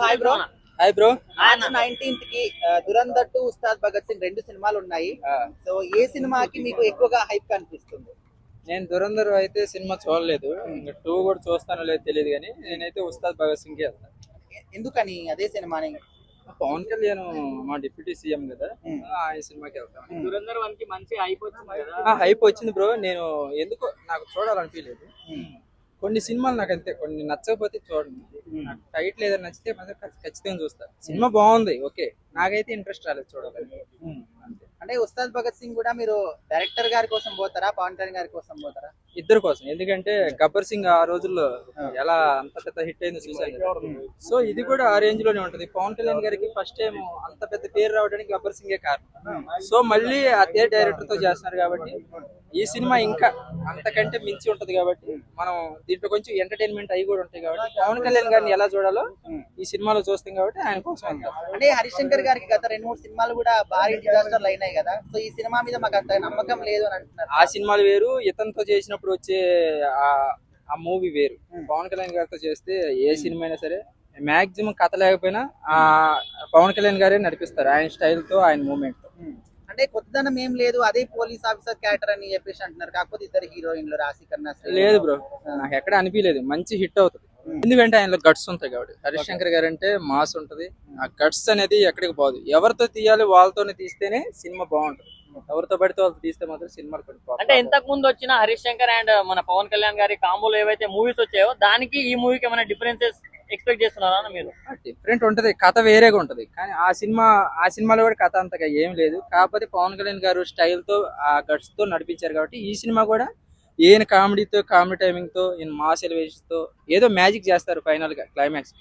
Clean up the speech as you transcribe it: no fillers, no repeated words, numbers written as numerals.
Hi bro. Hi bro. March 19th కి దురంధర్ 2 ఉస్తాద్ భగత్ సింగ్ 2 సినిమాలు ఉన్నాయి. సో ఏ సినిమాకి మీకు ఎక్కువగా హైప్ కనిపిస్తుంది? నేను దురంధర్ అయితే సినిమా చూడలేదు, ఇంకా 2 కూడా చూస్తానో లేదో తెలియదు, కానీ నేనైతే ఉస్తాద్ భగత్ సింగ్ వెళ్తాను. ఎందుకని అదే సినిమాని? పవన్ కళ్యాణ్ మా డిప్యూటీ సీఎం కదా, ఆయన సినిమాకి వెళ్తాను. దురంధర్ 1 కి మంచి హైప్ వచ్చింది కదా. హైప్ వచ్చింది బ్రో. నేను ఎందుకో నాకు చూడాలనిపించలేదు. కొన్ని సినిమాలు నాకు అంతే, కొన్ని నచ్చకపోతే చూడండి. నాకు టైటిల్ ఏదైనా నచ్చితే మాత్రం ఖచ్చితంగా చూస్తాను. సినిమా బాగుంది, ఓకే, నాకైతే ఇంట్రెస్ట్ రాలేదు చూడాలని. అంటే ఉస్తాద్ భగత్ సింగ్ కూడా మీరు డైరెక్టర్ గారి కోసం పోతారా, పవన్ కళ్యాణ్ గారి కోసం పోతారా? ఇద్దరు కోసం. ఎందుకంటే గబ్బర్ సింగ్ ఆ రోజుల్లో ఎలా అంత పెద్ద హిట్ అయిందో చూసాను. సో ఇది కూడా ఆ రేంజ్ లోనే ఉంటది. పవన్ కళ్యాణ్ గారికి ఫస్ట్ టైం అంత పెద్ద పేరు రావడానికి గబ్బర్ సింగే కారణం. సో మళ్ళీ అదే డైరెక్టర్ తో చేస్తున్నారు కాబట్టి ఈ సినిమా ఇంకా అంతకంటే మించి ఉంటది. కాబట్టి మనం దీంట్లో కొంచెం ఎంటర్టైన్మెంట్ అవి కూడా ఉంటాయి. కాబట్టి పవన్ కళ్యాణ్ గారిని ఎలా చూడాలో ఈ సినిమాలో చూస్తాం కాబట్టి ఆయన కోసం వెళ్తాం. అంటే హరిశంకర్ గారికి గత 2-3 సినిమాలు కూడా భారీ డిజాస్టర్లు అయినాయి కదా. సో ఈ సినిమా మీద మాకు అంత నమ్మకం లేదు అని అంటున్నారు. ఆ సినిమాలు వేరు, ఇతనితో చేసినప్పుడు వచ్చే ఆ మూవీ వేరు. పవన్ కళ్యాణ్ గారితో చేస్తే ఏ సినిమా అయినా సరే మాక్సిమం కథ లేకపోయినా ఆ పవన్ కళ్యాణ్ గారే నడిపిస్తారు, ఆయన స్టైల్ తో, ఆయన మూమెంట్ తో. అంటే కొత్తదనం ఏం లేదు, అదే పోలీస్ ఆఫీసర్ క్యారెక్టర్ అని చెప్పేసి అంటున్నారు. కాకపోతే ఇద్దరు హీరోయిన్లు రాశి కన్నా లేదు బ్రో, నాకు ఎక్కడ అనిపించలేదు. మంచి హిట్ అవుతుంది, ఎందుకంటే ఆయనలో గట్స్ ఉంటాయి కాబట్టి. హరిశంకర్ గారు అంటే మాస్ ఉంటది, ఆ గట్స్ అనేది ఎక్కడికి పోదు. ఎవరితో తీయాలి వాళ్ళతోనే తీస్తేనే సినిమా బాగుంటుంది. ఎవరితో పడితే వాళ్ళతో తీస్తే మాత్రం సినిమాలు పడిపోతాయి. అంటే ఇంతకు ముందు వచ్చిన హరిశంకర్ అండ్ మన పవన్ కళ్యాణ్ గారి కాంబోలో ఏవైతే మూవీస్ వచ్చాయో దానికి ఈ మూవీకి ఏమైనా డిఫరెన్సెస్ ఎక్స్పెక్ట్ చేస్తున్నారా మీరు? డిఫరెంట్ ఉంటది, కథ వేరేగా ఉంటది. కానీ ఆ సినిమాలో కూడా కథ అంతగా ఏం లేదు. కాకపోతే పవన్ కళ్యాణ్ గారు స్టైల్ తో, ఆ గట్స్ తో నడిపించారు కాబట్టి ఈ సినిమా కూడా ఈయన కామెడీ టైమింగ్ తో, ఈయన మాస్ ఎలివేషన్ తో ఏదో మ్యాజిక్ చేస్తారు ఫైనల్ గా క్లైమాక్స్.